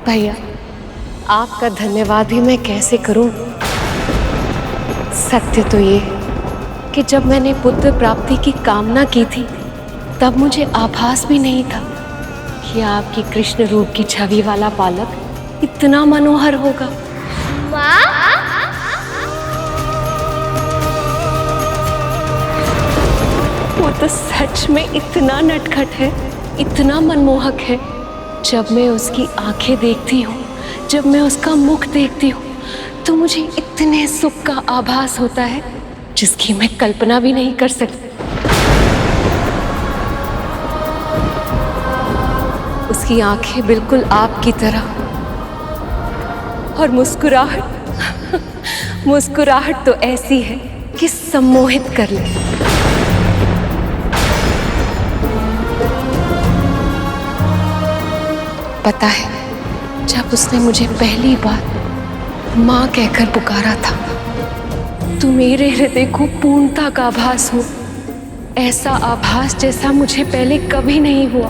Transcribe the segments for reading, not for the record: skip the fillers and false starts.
भैया, आपका धन्यवाद ही मैं कैसे करूं। सत्य तो ये कि जब मैंने पुत्र प्राप्ति की कामना की थी तब मुझे आभास भी नहीं था कि आपकी कृष्ण रूप की छवि वाला बालक इतना मनोहर होगा। वो तो सच में इतना नटखट है, इतना मनमोहक है। जब मैं उसकी आंखें देखती हूँ, जब मैं उसका मुख देखती हूँ तो मुझे इतने सुख का आभास होता है जिसकी मैं कल्पना भी नहीं कर सकती। उसकी आंखें बिल्कुल आपकी तरह, और मुस्कुराहट तो ऐसी है कि सम्मोहित कर ले। पता है, जब उसने मुझे पहली बार माँ कहकर पुकारा था तो मेरे हृदय को पूर्णता का आभास हो, ऐसा आभास जैसा मुझे पहले कभी नहीं हुआ।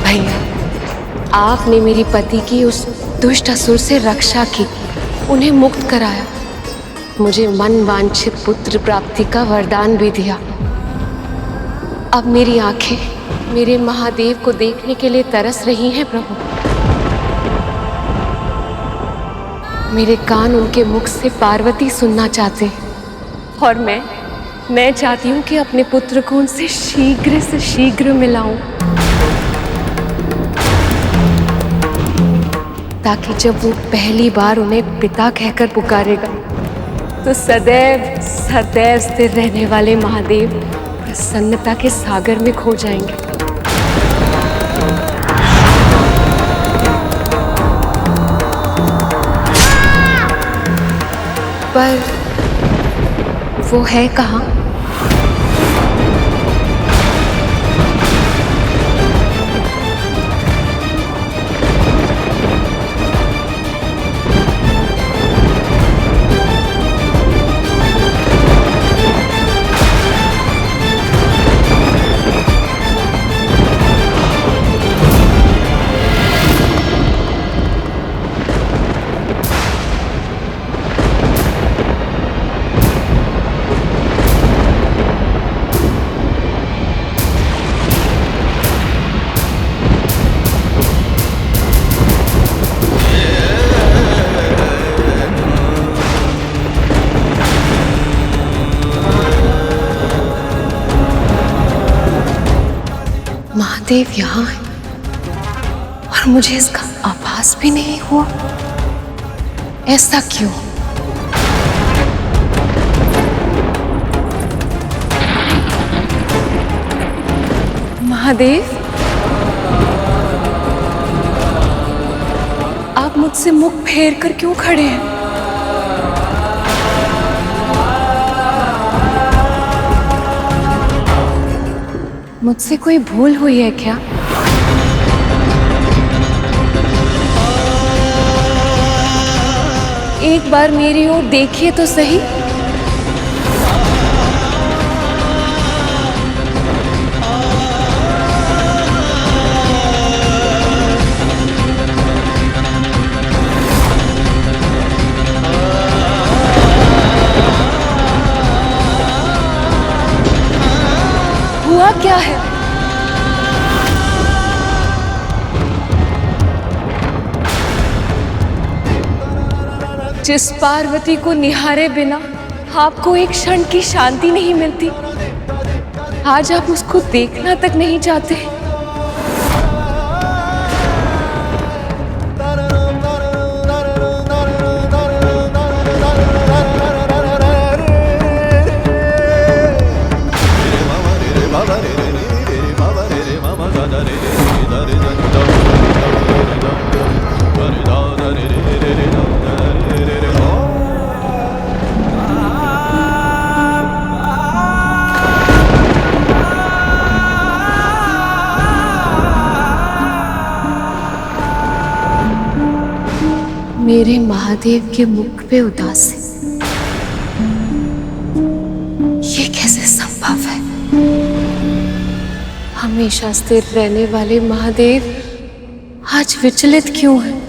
भैया, आपने मेरी पति की उस दुष्ट असुर से रक्षा की, उन्हें मुक्त कराया, मुझे मन वांछित पुत्र प्राप्ति का वरदान भी दिया। अब मेरी आंखें मेरे महादेव को देखने के लिए तरस रही हैं प्रभु। मेरे कान उनके मुख से पार्वती सुनना चाहते हैं, और मैं चाहती हूँ कि अपने पुत्र को उनसे शीघ्र से शीघ्र मिलाऊं, ताकि जब वो पहली बार उन्हें पिता कहकर पुकारेगा तो सदैव सदैव स्थिर रहने वाले महादेव प्रसन्नता के सागर में खो जाएंगे। पर वो है कहाँ? महादेव यहाँ है और मुझे इसका आभास भी नहीं हुआ। ऐसा क्यों? महादेव, आप मुझसे मुख फेर कर क्यों खड़े हैं? मुझसे कोई भूल हुई है क्या? एक बार मेरी ओर देखिए तो सही। हुआ क्या है? जिस पार्वती को निहारे बिना आपको एक क्षण की शांति नहीं मिलती, आज आप उसको देखना तक नहीं चाहते। मेरे महादेव के मुख पे उदासी, ये कैसे संभव है? हमेशा स्थिर रहने वाले महादेव आज विचलित क्यों हैं?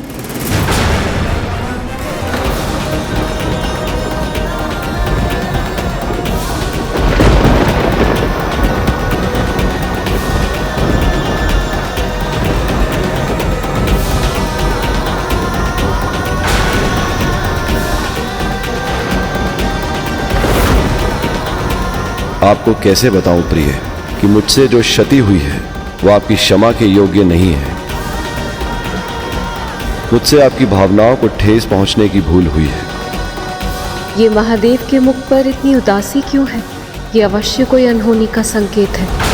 आपको कैसे बताऊं प्रिय कि मुझसे जो क्षति हुई है वो आपकी क्षमा के योग्य नहीं है। मुझसे आपकी भावनाओं को ठेस पहुंचने की भूल हुई है। ये महादेव के मुख पर इतनी उदासी क्यों है? ये अवश्य कोई अनहोनी का संकेत है।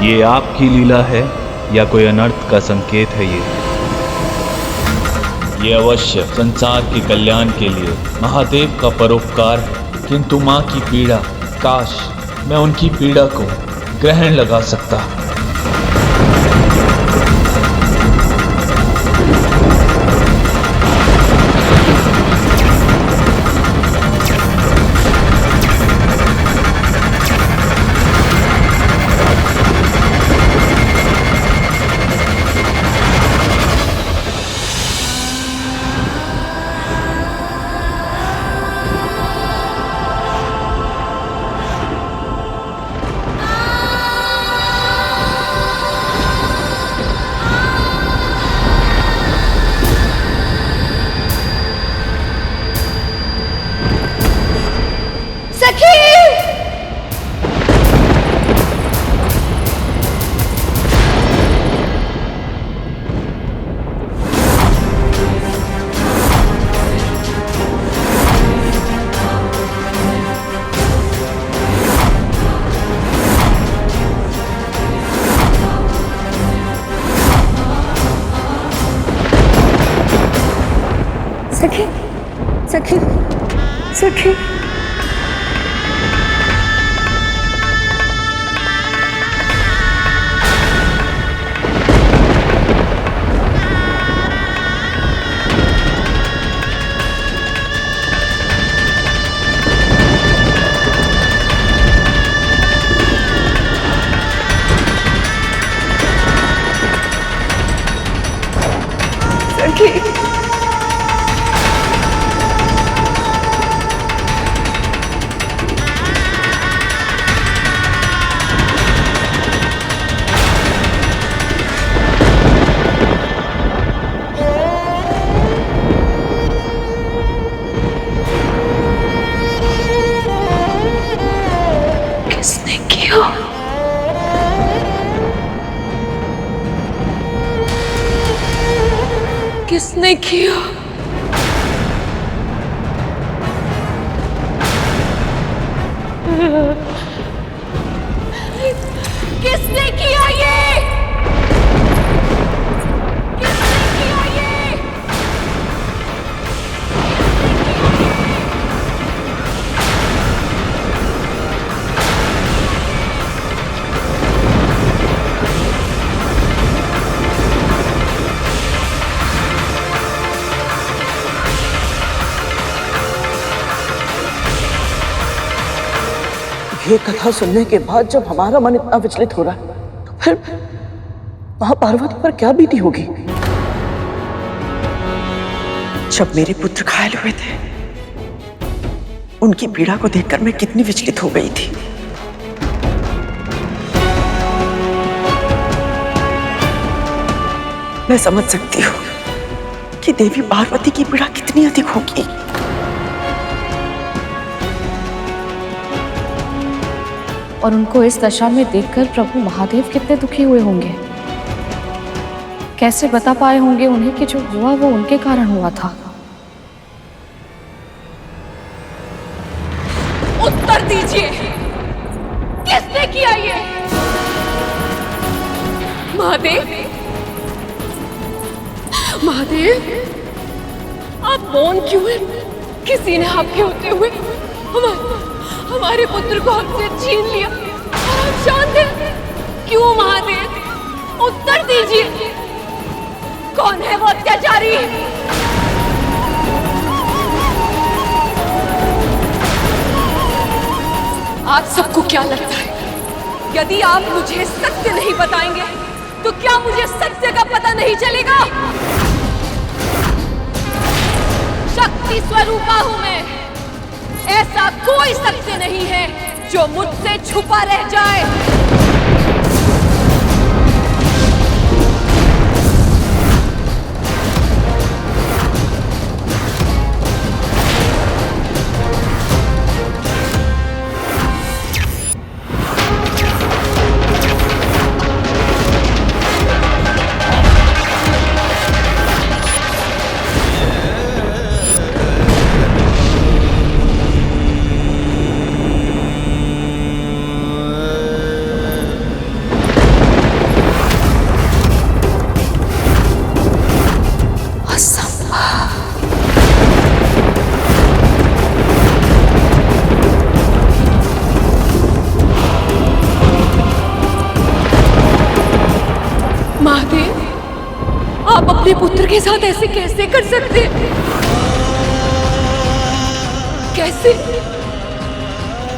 ये आपकी लीला है या कोई अनर्थ का संकेत है? ये अवश्य संसार के कल्याण के लिए महादेव का परोपकार है। किंतु माँ की पीड़ा, काश मैं उनकी पीड़ा को ग्रहण लगा सकता। सखी, सखी, सखी। सखी। किसने किया? किसने किया? किसने किया ये? किसने किया ये? ये कथा सुनने के बाद जब हमारा मन इतना विचलित हो रहा है तो फिर मां पार्वती पर क्या बीती होगी? जब मेरे पुत्र घायल हुए थे, उनकी पीड़ा को देखकर मैं कितनी विचलित हो गई थी। मैं समझ सकती हूँ कि देवी पार्वती की पीड़ा कितनी अधिक होगी। और उनको इस दशा में देखकर प्रभु महादेव कितने दुखी हुए होंगे। कैसे बता पाए होंगे उन्हें कि जो हुआ वो उनके कारण हुआ था। उत्तर दीजिए, किसने किया ये? महादेव, महादेव, आप मौन क्यों हैं? किसी ने आपके होते हुए हमारे पुत्र को हमसे छीन लिया और आप शांत हैं। क्यों महादेव? उत्तर दीजिए, कौन है वो अत्याचारी? आप सबको क्या लगता है, यदि आप मुझे सत्य नहीं बताएंगे तो क्या मुझे सत्य का पता नहीं चलेगा? शक्ति स्वरूपा हूं मैं, ऐसा कोई सत्य नहीं है जो मुझसे छुपा रह जाए। महादेव, आप अपने पुत्र के साथ ऐसे कैसे कर सकते हैं? कैसे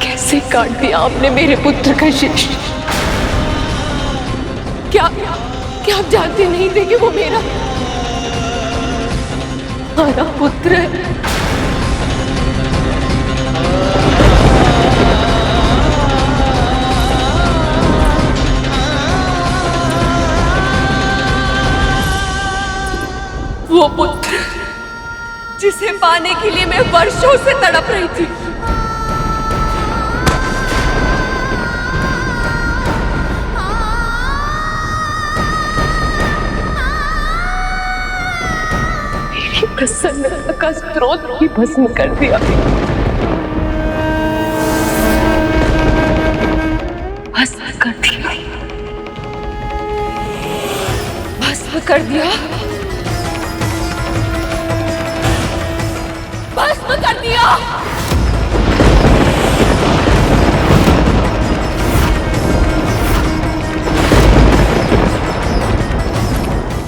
कैसे काट दिया आपने मेरे पुत्र का शीश? क्या आप जानते नहीं थे कि वो मेरा पुत्र है? वो पुत्र जिसे पाने के लिए मैं वर्षों से तड़प रही थी। मेरी प्रसन्नता का स्रोत ही भस्म कर दिया। भस्म कर दिया, भस्म कर दिया, भस्म कर दिया।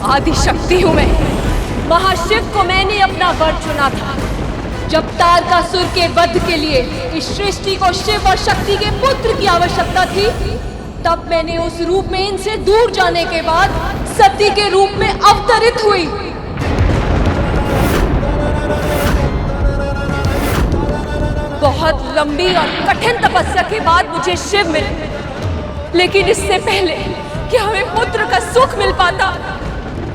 आदि शक्ति हूं मैं, महाशिव को मैंने अपना वर चुना था। जब तारकासुर के वध के लिए इस सृष्टि को शिव और शक्ति के पुत्र की आवश्यकता थी, तब मैंने उस रूप में इनसे दूर जाने के बाद सती के रूप में अवतरित हुई। बहुत लंबी और कठिन तपस्या के बाद मुझे शिव मिले, लेकिन इससे पहले कि हमें पुत्र का सुख मिल पाता,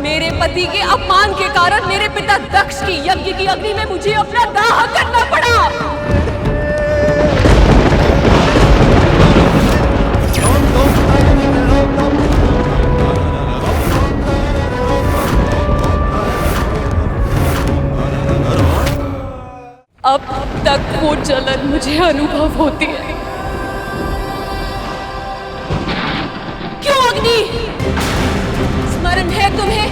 मेरे पति के अपमान के कारण मेरे पिता दक्ष की यज्ञ की अग्नि में मुझे अपना दाह करना पड़ा। अब तक वो जलन मुझे अनुभव होती है। क्यों अग्नि? स्मरण है तुम्हें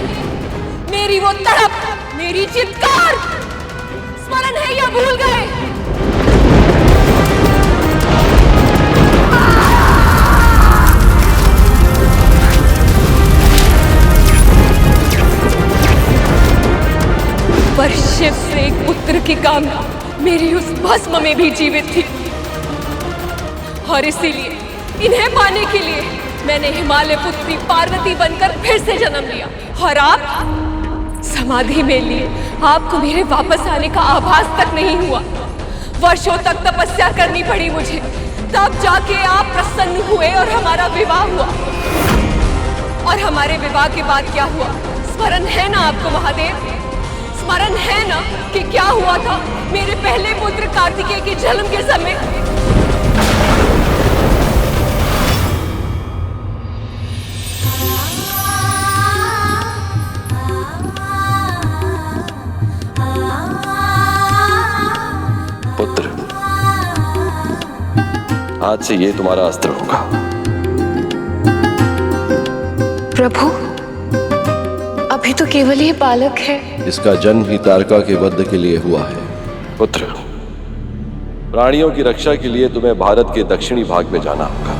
मेरी वो तड़प, मेरी चित्कार? स्मरण है या भूल गए? पर शिव से एक पुत्र की कामना मेरी उस भस्म में भी जीवित थी, और इसीलिए इन्हें पाने के लिए मैंने हिमालय पुत्री पार्वती बनकर फिर से जन्म लिया। और आप समाधि में लिए आपको मेरे वापस आने का आभास तक नहीं हुआ। वर्षों तक तपस्या करनी पड़ी मुझे, तब जाके आप प्रसन्न हुए और हमारा विवाह हुआ। और हमारे विवाह के बाद क्या हुआ, स्मरण है ना आपको महादेव? स्मरण है ना कि क्या हुआ था मेरे पहले पुत्र कार्तिकेय के जन्म के समय? पुत्र, आज से ये तुम्हारा अस्त्र होगा। प्रभु, अभी तो केवल ये बालक है। इसका जन्म ही तारका के वध के लिए हुआ है। पुत्र, प्राणियों की रक्षा के लिए तुम्हें भारत के दक्षिणी भाग में जाना होगा।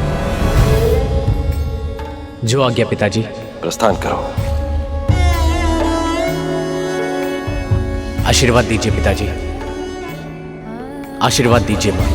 जो आज्ञा पिताजी। प्रस्थान करो। आशीर्वाद दीजिए पिताजी, आशीर्वाद दीजिए मां।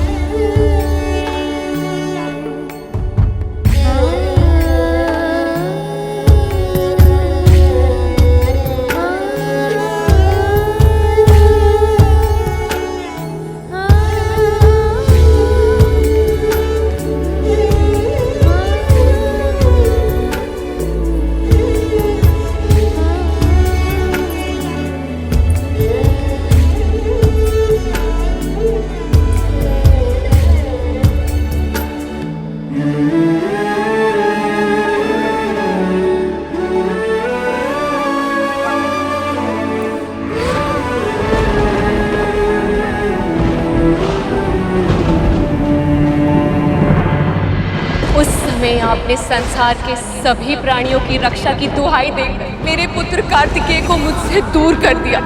आपने संसार के सभी प्राणियों की रक्षा की दुहाई देकर मेरे पुत्र कार्तिकेय को मुझसे दूर कर दिया।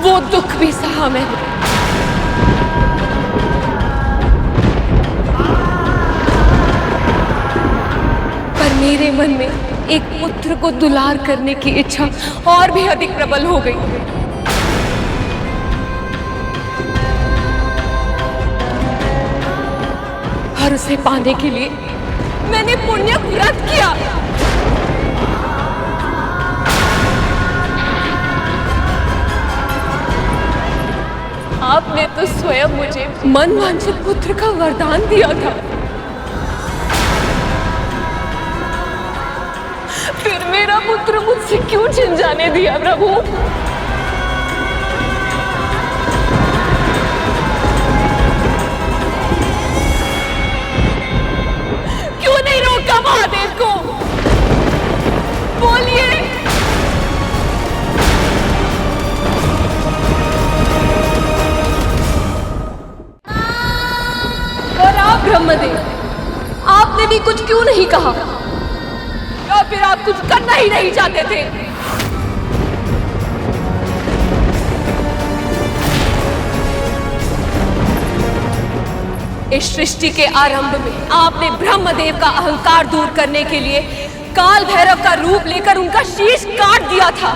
वो दुख भी सहा मैंने। पर मेरे मन में एक पुत्र को दुलार करने की इच्छा और भी अधिक प्रबल हो गई। और उसे पाने के लिए मैंने पुण्य व्रत किया। आपने तो स्वयं मुझे मनवांछित पुत्र का वरदान दिया था। फिर मेरा पुत्र मुझसे क्यों छिन जाने दिया प्रभु? महादेव को बोलिए। और आप ब्रह्मदेव, आपने भी कुछ क्यों नहीं कहा? या फिर आप कुछ करना ही नहीं चाहते थे? इस सृष्टि के आरंभ में आपने ब्रह्मदेव का अहंकार दूर करने के लिए काल भैरव का रूप लेकर उनका शीश काट दिया था।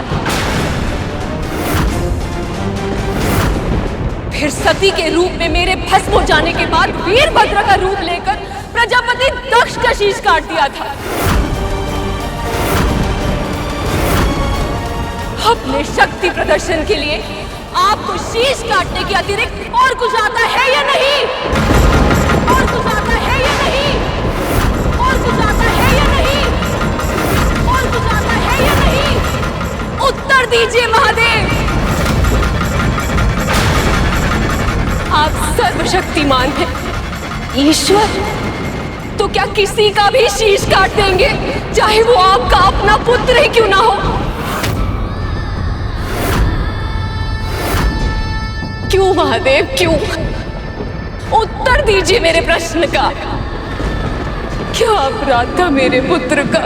फिर सती के रूप में मेरे भस्म हो जाने के बाद वीरभद्र का रूप लेकर प्रजापति दक्ष का शीश काट दिया था। अपने शक्ति प्रदर्शन के लिए आपको शीश काटने के अतिरिक्त और कुछ आता है या नहीं? और कुछ आता है या नहीं? और कुछ आता है या नहीं? और कुछ आता है या नहीं? उत्तर दीजिए महादेव। आप सर्वशक्तिमान हैं, ईश्वर। तो क्या किसी का भी शीश काट देंगे, चाहे वो आपका अपना पुत्र ही क्यों ना हो? क्यों महादेव, क्यों? उत्तर दीजिए मेरे प्रश्न का। क्या अपराध था मेरे पुत्र का?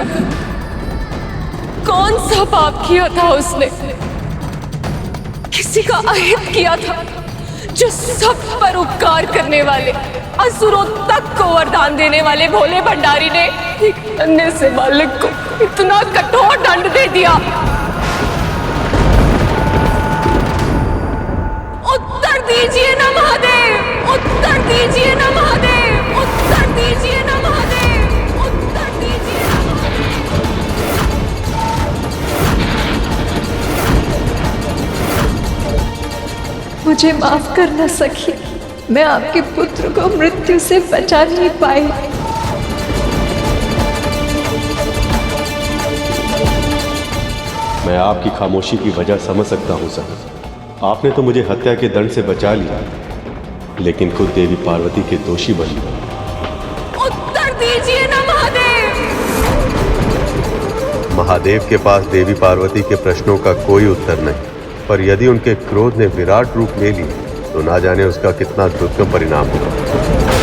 कौन सा पाप किया था उसने? किसी का अहित किया था जो सब पर उपकार करने वाले, असुरों तक को वरदान देने वाले भोले भंडारी ने एक अन्य से बालक को इतना कठोर दंड दे दिया। उत्तर दीजिए ना महादेव, उत्तर दीजिए ना महादेव, उत्तर दीजिए ना महादेव, उत्तर दीजिए ना महादेव। मुझे माफ करना सखी, मैं आपके पुत्र को मृत्यु से बचा नहीं पाई। मैं आपकी खामोशी की वजह समझ सकता हूँ सर। आपने तो मुझे हत्या के दंड से बचा लिया, लेकिन खुद देवी पार्वती के दोषी बन गए। उत्तर दीजिए ना महादेव। महादेव के पास देवी पार्वती के प्रश्नों का कोई उत्तर नहीं, पर यदि उनके क्रोध ने विराट रूप ले लिया तो ना जाने उसका कितना दुष्कर परिणाम होगा।